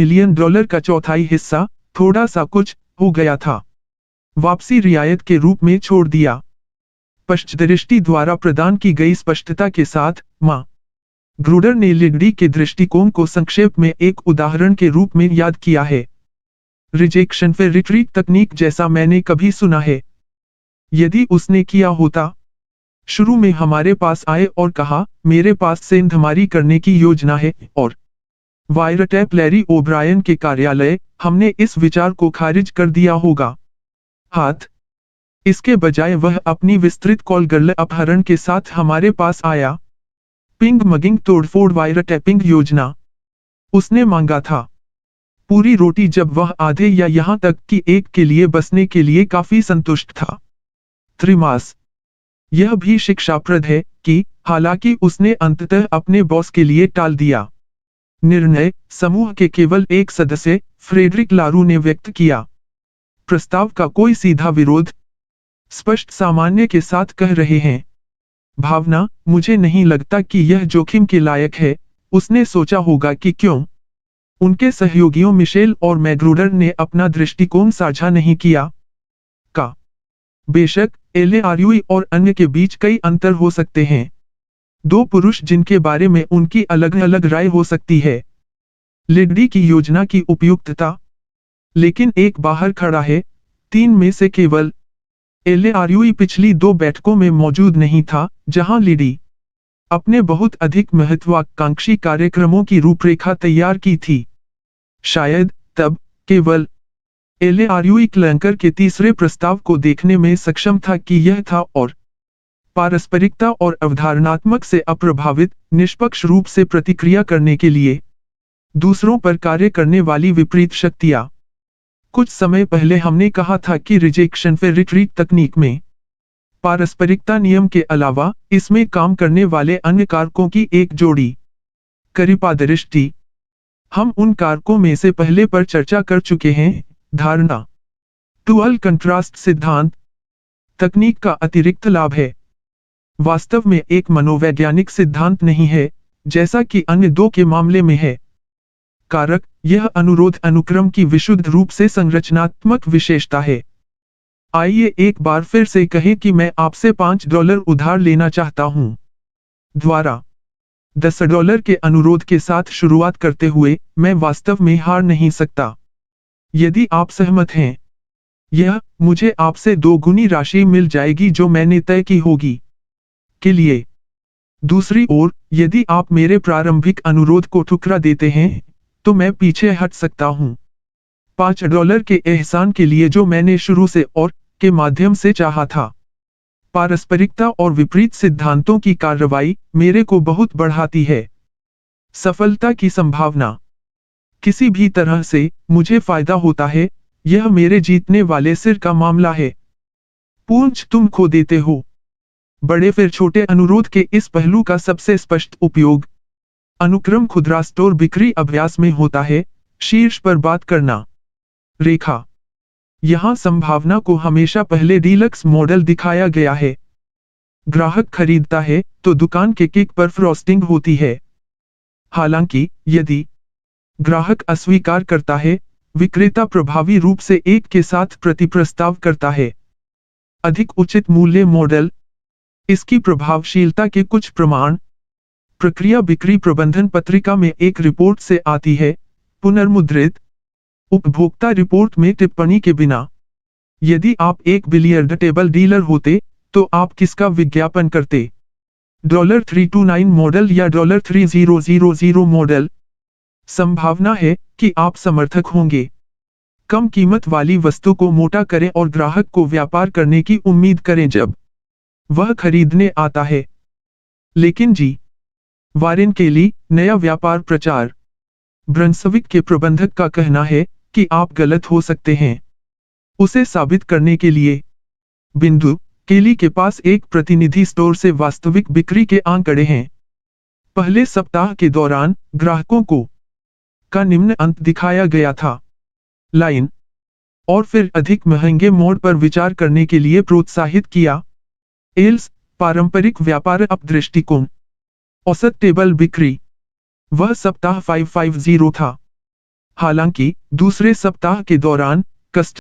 Million dollar का चौथाई हिस्सा, थोड़ा सा कुछ हो गया था, वापसी रियायत के रूप में छोड़ दिया। पश्चदृष्टि द्वारा प्रदान की गई स्पष्टता के साथ, मां ग्रूडर ने लिगडी के दृष्टिकोण को संक्षेप में एक उदाहरण के रूप में याद किया है। रिजेक्शन फिर रिट्रीट तकनीक जैसा मैंने कभी सुना है। यदि उसने किया होता, शुरू में हमारे पास आए और कहा, मेरे पास सेंधमारी करने की योजना है, और वायरटैप लैरी ओब्रायन के कार्यालय, हमने इस विचार को खारिज कर दिया होगा। हाथ इसके बजाय वह अपनी विस्तृत कॉल गर्ल अपहरण के साथ हमारे पास आया। पिंग मगिंग तोड़फोड़ वायरटैपिंग योजना उसने मांगा था। पूरी रोटी जब वह आधे या यहां तक कि एक के लिए बसने के लिए काफी संतुष्ट था। त्रिमास यह भी शिक्षाप्रद है कि हालांकि उसने अंततः अपने बॉस के लिए टाल दिया। निर्णय समूह के केवल एक सदस्य फ्रेडरिक लारू ने व्यक्त किया। प्रस्ताव का कोई सीधा विरोध। स्पष्ट सामान्य के साथ कह रहे हैं। भावना, मुझे नहीं लगता कि यह जोखिम के लायक है। उसने सोचा होगा कि क्यों उनके सहयोगियों मिशेल और मैग्रूडर ने अपना दृष्टिकोण साझा नहीं किया। का बेशक एलएआरयूई और अन्य के बीच कई अंतर हो सकते हैं। दो पुरुष जिनके बारे में उनकी अलग अलग राय हो सकती है। लिगडी की योजना की उपयुक्तता, लेकिन एक बाहर खड़ा है, तीन में से केवल एलएआरयूई पिछली दो बैठकों में मौजूद नहीं था, जहां लिडी अपने बहुत अधिक महत्वाकांक्षी कार्यक्रमों की रूपरेखा तैयार की थी। शायद तब केवल एलएआरयूई क्लैंकर के तीसरे प्रस्ताव को देखने में सक्षम था कि यह था, और पारस्परिकता और अवधारणात्मक से अप्रभावित, निष्पक्ष रूप से प्रतिक्रिया करने के लिए दूसरों पर कार्य करने वाली विपरीत शक्तियां। कुछ समय पहले हमने कहा था कि रिजेक्शन फिर रिट्रीट तकनीक में पारस्परिकता नियम के अलावा इसमें काम करने वाले अन्य कारकों की एक जोड़ी करीपादृष्टि। हम उन कारकों में से पहले पर चर्चा कर चुके हैं। धारणा डुअल कंट्रास्ट सिद्धांत तकनीक का अतिरिक्त लाभ है। वास्तव में एक मनोवैज्ञानिक सिद्धांत नहीं है, जैसा कि अन्य दो के मामले में है। कारक यह अनुरोध अनुक्रम की विशुद्ध रूप से संरचनात्मक विशेषता है। आइए एक बार फिर से कहें कि मैं आपसे $5 उधार लेना चाहता हूं। द्वारा $10 के अनुरोध के साथ शुरुआत करते हुए, मैं वास्तव में हार नहीं सकता। यदि आप सहमत हैं, यह मुझे आपसे दोगुनी राशि मिल जाएगी जो मैंने तय की होगी के लिए। दूसरी ओर, यदि आप मेरे प्रारंभिक अनुरोध को ठुकरा देते हैं, तो मैं पीछे हट सकता हूं। $5 के एहसान के लिए जो मैंने शुरू से और के माध्यम से चाहा था। पारस्परिकता और विपरीत सिद्धांतों की कार्रवाई मेरे को बहुत बढ़ाती है। सफलता की संभावना किसी भी तरह से मुझे फायदा होता है, यह मेरे जीतने वाले सिर का मामला है। पूंछ तुम खो देते हो। बड़े फिर छोटे अनुरोध के इस पहलू का सबसे स्पष्ट उपयोग अनुक्रम खुदरा स्टोर बिक्री अभ्यास में होता है। शीर्ष पर बात करना रेखा। यहां संभावना को हमेशा पहले डीलक्स मॉडल दिखाया गया है। ग्राहक खरीदता है तो दुकान के केक पर फ्रॉस्टिंग होती है। हालांकि यदि ग्राहक अस्वीकार करता है, विक्रेता प्रभावी रूप से एक के साथ प्रतिप्रस्ताव करता है। अधिक उचित मूल्य मॉडल। इसकी प्रभावशीलता के कुछ प्रमाण प्रक्रिया बिक्री प्रबंधन पत्रिका में एक रिपोर्ट से आती है, पुनर्मुद्रित उपभोक्ता रिपोर्ट में टिप्पणी के बिना। यदि आप एक बिलियर्ड टेबल डीलर होते, तो आप किसका विज्ञापन करते? $329 मॉडल या $3000 मॉडल? संभावना है कि आप समर्थक होंगे। कम कीमत वाली वस्तु को मोटा करें और ग्राहक को व्यापार करने की उम्मीद करें जब वह खरीदने आता है। लेकिन जी वारेन केली, नया व्यापार प्रचार। ब्रंसविक के प्रबंधक का कहना है कि आप गलत हो सकते हैं। उसे साबित करने के लिए बिंदु केली के पास एक प्रतिनिधि स्टोर से वास्तविक बिक्री के आंकड़े हैं। पहले सप्ताह के दौरान ग्राहकों को का निम्न अंत दिखाया गया था। लाइन और फिर अधिक महंगे मोड पर विचार करने के लिए प्रोत्साहित किया। एल्स पारंपरिक व्यापार अप दृष्टिकोण। औसत टेबल बिक्री। वह सप्ताह 550 था। हालांकि दूसरे सप्ताह के दौरान कस्ट